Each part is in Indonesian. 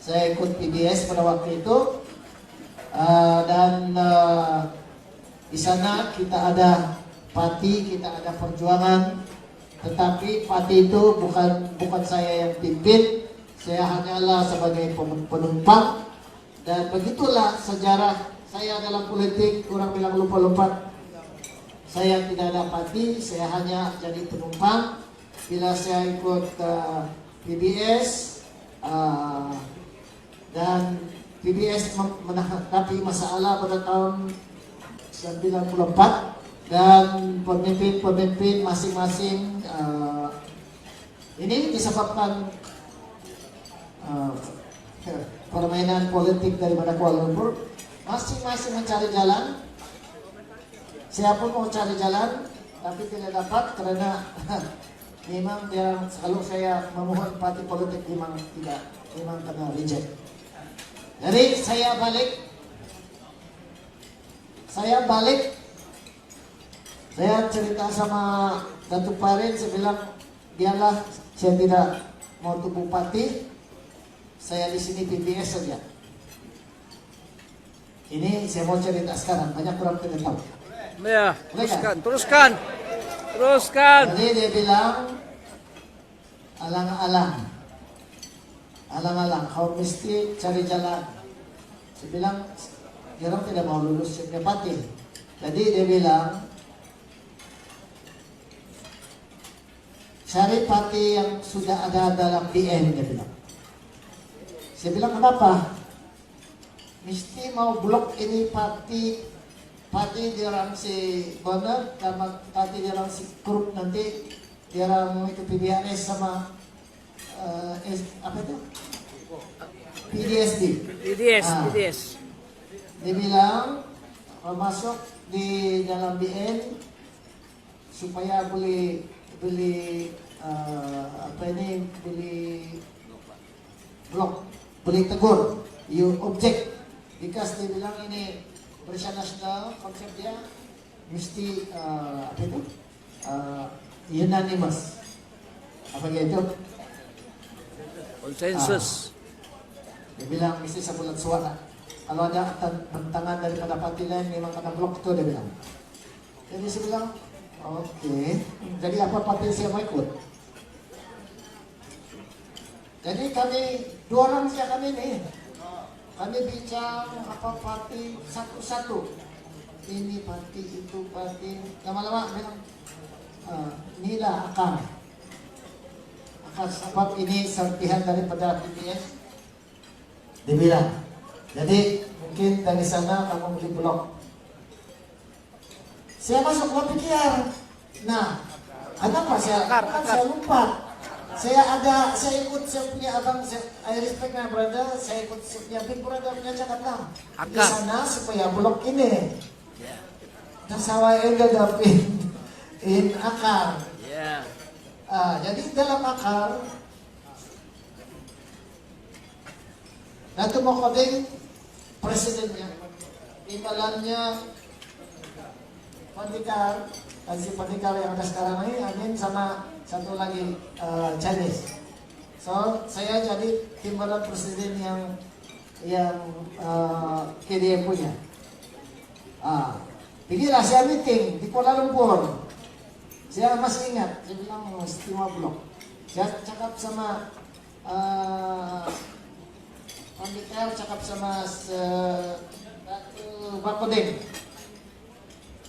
Saya ikut PBS pada waktu itu. Dan di sana kita ada parti, kita ada perjuangan. Tetapi parti itu bukan saya yang pimpin. Saya hanyalah sebagai penumpang. Dan begitulah sejarah saya dalam politik. Orang bilang lupa-lupa. Saya tidak ada parti, saya hanya jadi penumpang. Bila saya ikut PBS dan PBS menghadapi masalah pada tahun 94 dan pemimpin-pemimpin masing-masing ini disebabkan permainan politik daripada Kuala Lumpur, masing-masing mencari jalan. Saya pun mau cari jalan, tapi tidak dapat karena memang kalau saya memohon parti politik memang kena reject. Jadi saya cerita sama Datuk Parin, saya bilang biarlah saya tidak mau tubuh parti, saya di sini PBS saja. Ini saya mau cerita sekarang, banyak orang tidak tahu. Ya, teruskan. Jadi dia bilang alang-alang, kau mesti cari jalan. Saya bilang dia orang tidak mau lulus parti. Jadi dia bilang cari parti yang sudah ada dalam BN, dia bilang. Saya bilang kenapa? Mesti mau blok ini parti dia orang si Bonner, karena parti dia orang si Krup, nanti dia orang itu PBRS sama apa itu? PDSD. PDS. Dia bilang masuk di dalam BN supaya boleh beli blok, boleh tegur, you object, because dia bilang ini Barisan Nasional, konsep dia mesti unanimous, apa gitu? Konsensus. Dia bilang mesti sebulan suara. Kalau ada tantangan daripada parti lain memang kena blok itu, dia bilang. Jadi saya bilang, oke. Jadi apa parti saya mau ikut? Jadi kami dua orang saja kami nih. Kami bincang apa parti satu-satu. Ini parti, itu parti. Lama-lama bilang, inilah akar. Akar sebab ini serpihan daripada PBS. Dia bilang, jadi mungkin dari sana kamu beli blok. Saya masuk ke pikir. Nah, kenapa saya lupa? Saya ikut, saya punya abang, I respect my brother, saya ikut punya big brother punya cakap di sana supaya blok ini. Dan saya enggak dapin akar. Jadi dalam akar, Datuk Mokhoding presidennya, imbalannya Pandikar, si Pandikar yang ada sekarang ini, Amin sama satu lagi Chinese. So saya jadi timbalan presiden yang KDM punya. Pergilah saya meeting di Kuala Lumpur. Saya masih ingat, saya bilang mesti mau blok. Saya cakap sama Pandikar, cakap sama Datuk Mokhoding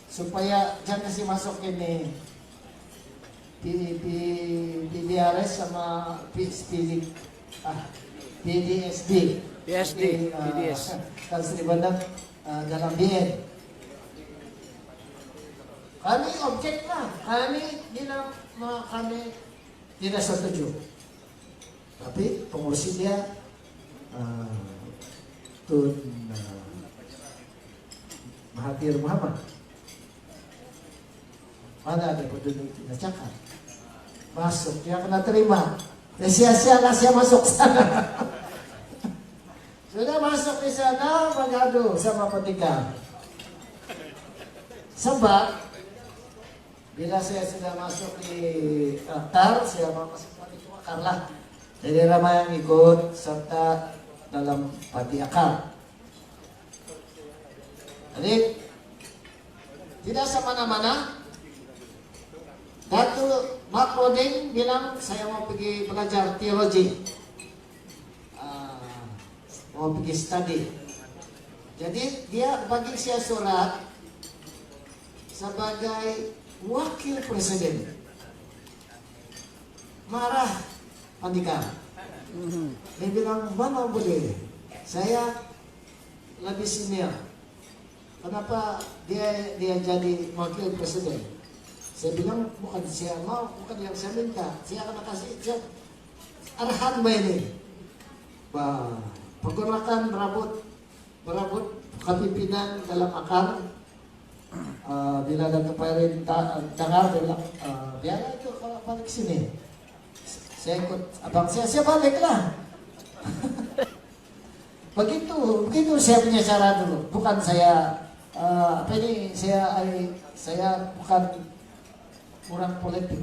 supaya jangan sih masuk ini PDRS sama PDSD. Kan Sri Bandar dalam BN. Kami objek lah, kami tidak setuju. Tapi pengurus dia Tun Mahathir Muhammad. Mana ada penduduk tidak cakap masuk, dia kena terima. Ya sia-sia lah saya masuk sana. Sudah masuk di sana mengadu sama Pandikar. Sebab bila saya sudah masuk di daftar, saya mau masuk parti cuma karlah. Jadi ramai yang ikut serta dalam pati akar. Jadi tidak semena-mana. Datu Makroding bilang saya mau pergi belajar teologi, mau pergi studi. Jadi dia bagi saya surat sebagai wakil presiden. Marah Andika. Dia bilang, mana boleh? Saya lebih senior. Kenapa dia jadi wakil presiden? Saya bilang, bukan saya mau, bukan yang saya minta. Saya akan kasih arahan ini. Bah, pergerakan berabut kepimpinan dalam akar. Bila ada pemerintah dengar, dia bilang, biar itu kalau balik sini. Saya ikut abang saya baliklah. begitu saya punya cara dulu. Bukan saya saya bukan orang politik.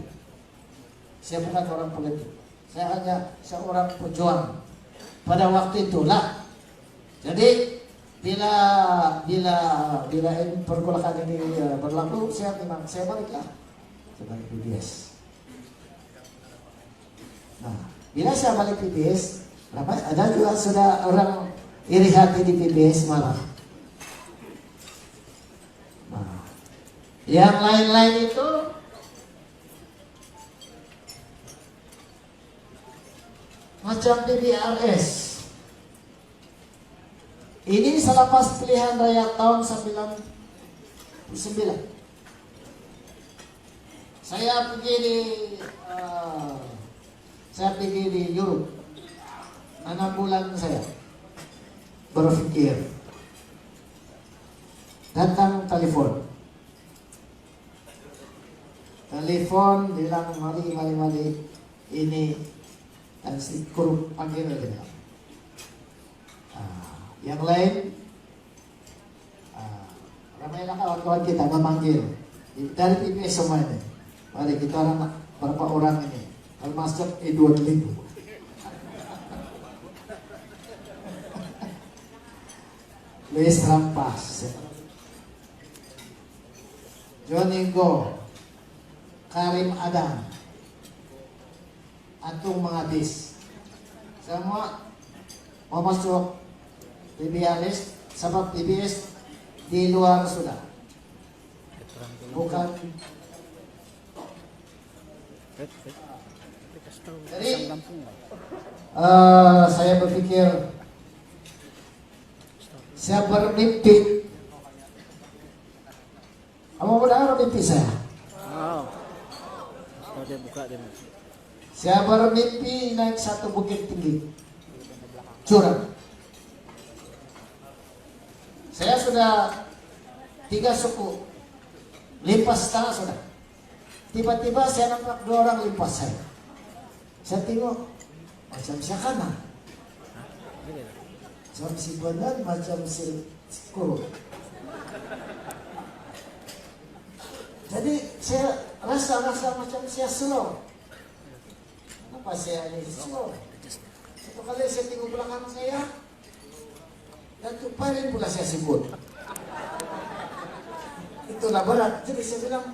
Saya bukan orang politik. Saya hanya seorang pejuang pada waktu itulah. Jadi bila pergolakan ini berlaku, saya baliklah sebagai PBS. Nah, bila saya balik PBS, ada juga sudah orang iri hati di PBS malah. Nah, yang lain-lain itu macam PBRS. Ini selepas pilihan raya tahun 99. Saya pergi di Europe. 6 bulan saya berpikir. Datang telepon bilang mari ini dan si Kurup panggil aja. Yang lain ramailah kawan-kawan kita memanggil dari PBS semua ini. Mari kita berapa orang ini termasuk Edward Libu. Luis Rampas, Johnny Go, Karim Adam, Atung Menghabis, semua mau masuk PBS, sebab PBS di luar sudah, bukan. Jadi saya berpikir, saya bermimpi. Kamu benar mimpi saya? Saya bermimpi naik satu bukit tinggi, curam. Saya sudah 3 suku, limpas tanah sudah. Tiba-tiba saya nampak 2 orang limpas saya. Saya tengok macam si kanan, macam si Bondan, macam si Kurup. Jadi saya rasa macam saya slow. Kenapa saya ini slow? Satu kali saya tengok belakang saya, dan kemarin pula saya sebut. Itulah berat. Jadi saya bilang,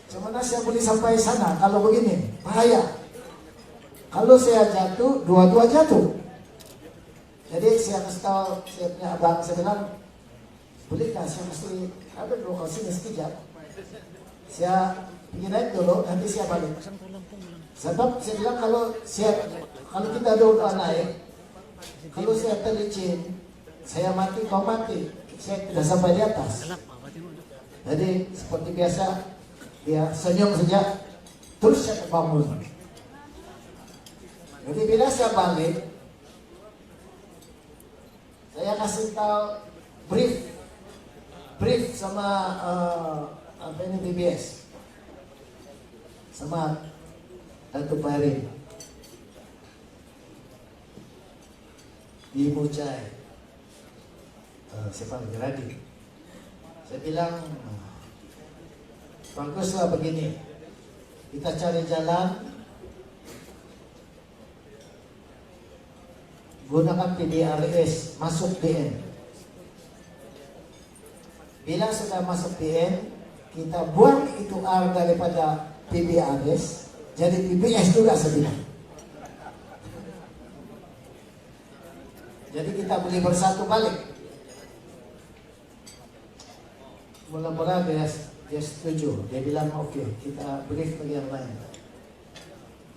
gimana saya boleh sampai sana kalau begini? Bahaya. Kalau saya jatuh, dua-dua jatuh. Jadi saya kasih tahu, saya punya abang, saya bilang, bolehkah saya mesti, ada dulu kau sini sekejap. Saya pergi naik dulu, nanti saya balik. Sebab saya bilang kalau kita dua naik, kalau saya terlicin, saya mati, kau mati. Saya tidak sampai di atas. Jadi seperti biasa, dia senyum saja, terus saya bangun. Jadi bila saya balik, saya kasih tahu brief sama PBS, sama Datuk Pahri di Mucai. Siapa lagi Radi? Saya bilang, baguslah begini, kita cari jalan gunakan PDRS, masuk DN. Bila sudah masuk DN, kita buang itu R daripada PDRS, jadi PBS juga sebenarnya. Jadi kita boleh bersatu balik. Mula-mula dia setuju, dia bilang oke, kita brief bagi yang lain.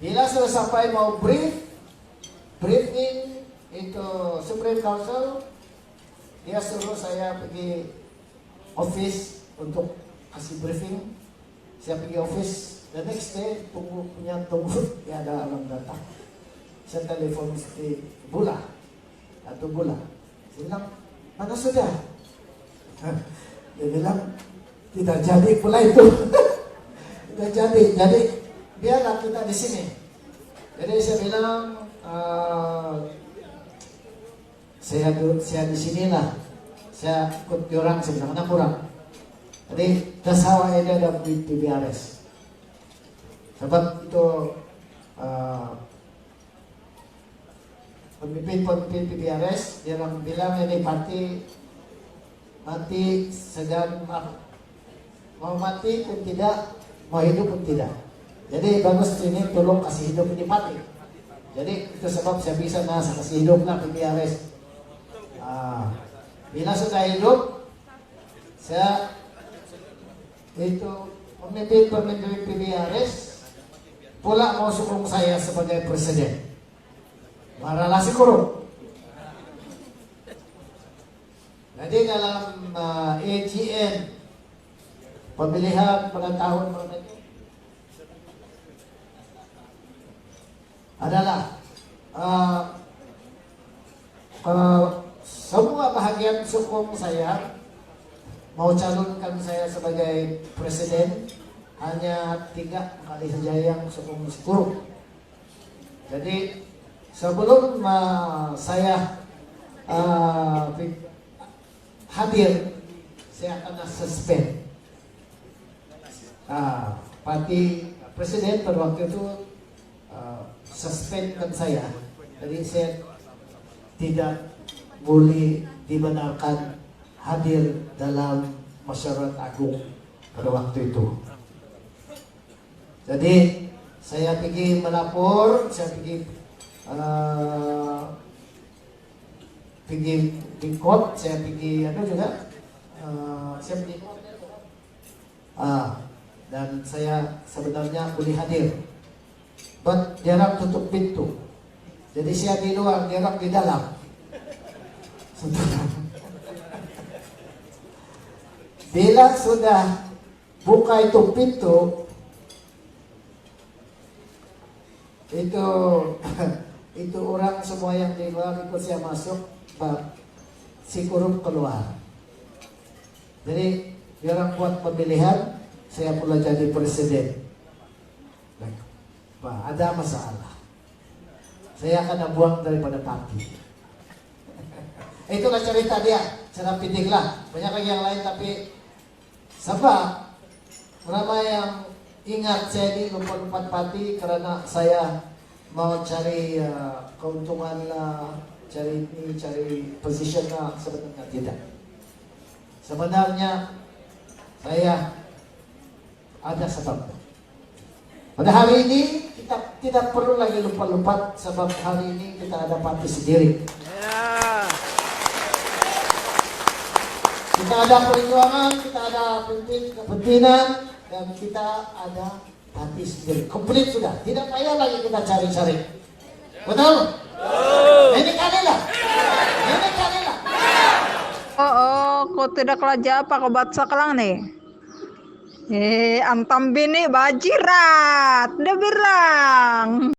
Bila sudah sampai mau briefing itu Supreme Council, dia suruh saya pergi office untuk kasih briefing. Saya pergi office, the next day tunggu, ya ada orang datang. Saya telepon si Bula atau Bula. Saya bilang, mana sudah? Dia bilang, tidak jadi pula itu. Tidak jadi biarlah kita di sini. Jadi saya bilang, saya di sinilah. Saya ikut orang, saya bilang, anak kurang. Jadi that's how I ended up with PBRS. Sebab itu pemimpin PBRS dia orang bilang ini mati sedang mau mati pun tidak, mau hidup pun tidak. Jadi bagus ini tolong kasih hidup ini mati. Jadi itu sebab saya bisa kasih hidup lah PBRS. Bila sudah hidup, saya itu pemimpin PBRS pula mau sokong saya sebagai presiden. Maralasi korup. Jadi dalam AGN pemilihan pada tahun itu adalah semua bahagian sokong saya mau calonkan saya sebagai presiden, hanya 3 kali saja yang sokong Kurung. Jadi sebelum saya hadir, saya akan suspend. Parti presiden pada waktu itu suspendkan saya. Jadi saya tidak boleh dibenarkan hadir dalam masyarakat agung pada waktu itu. Jadi saya pergi melapor, saya pergi di court, saya pergi saya pergi dan saya sebenarnya boleh hadir, but dia orang tutup pintu. Jadi saya di luar, dia orang di dalam. Bila sudah buka itu pintu, itu orang semua yang di luar ikut saya masuk, si Kurung keluar. Jadi dia orang buat pemilihan, saya pula jadi presiden. Ada masalah, saya akan buang daripada parti. Itulah cerita dia, cara pitik lah. Banyak lagi yang lain, tapi sebab berapa yang ingat saya di lompat parti karena saya mau cari keuntungan lah, cari position lah. Sebenarnya tidak. Sebenarnya saya ada sebabnya. Pada hari ini kita tidak perlu lagi lompat-lompat, sebab hari ini kita ada parti sendiri. Yeah. Kita ada perjuangan, kita ada kepentingan, dan kita ada parti sendiri. Komplit sudah, tidak payah lagi kita cari-cari. Betul? Ini kalilah. Kau tidak kelaja apa kau baca kelang nih? Antam bini bajirat, udah bilang.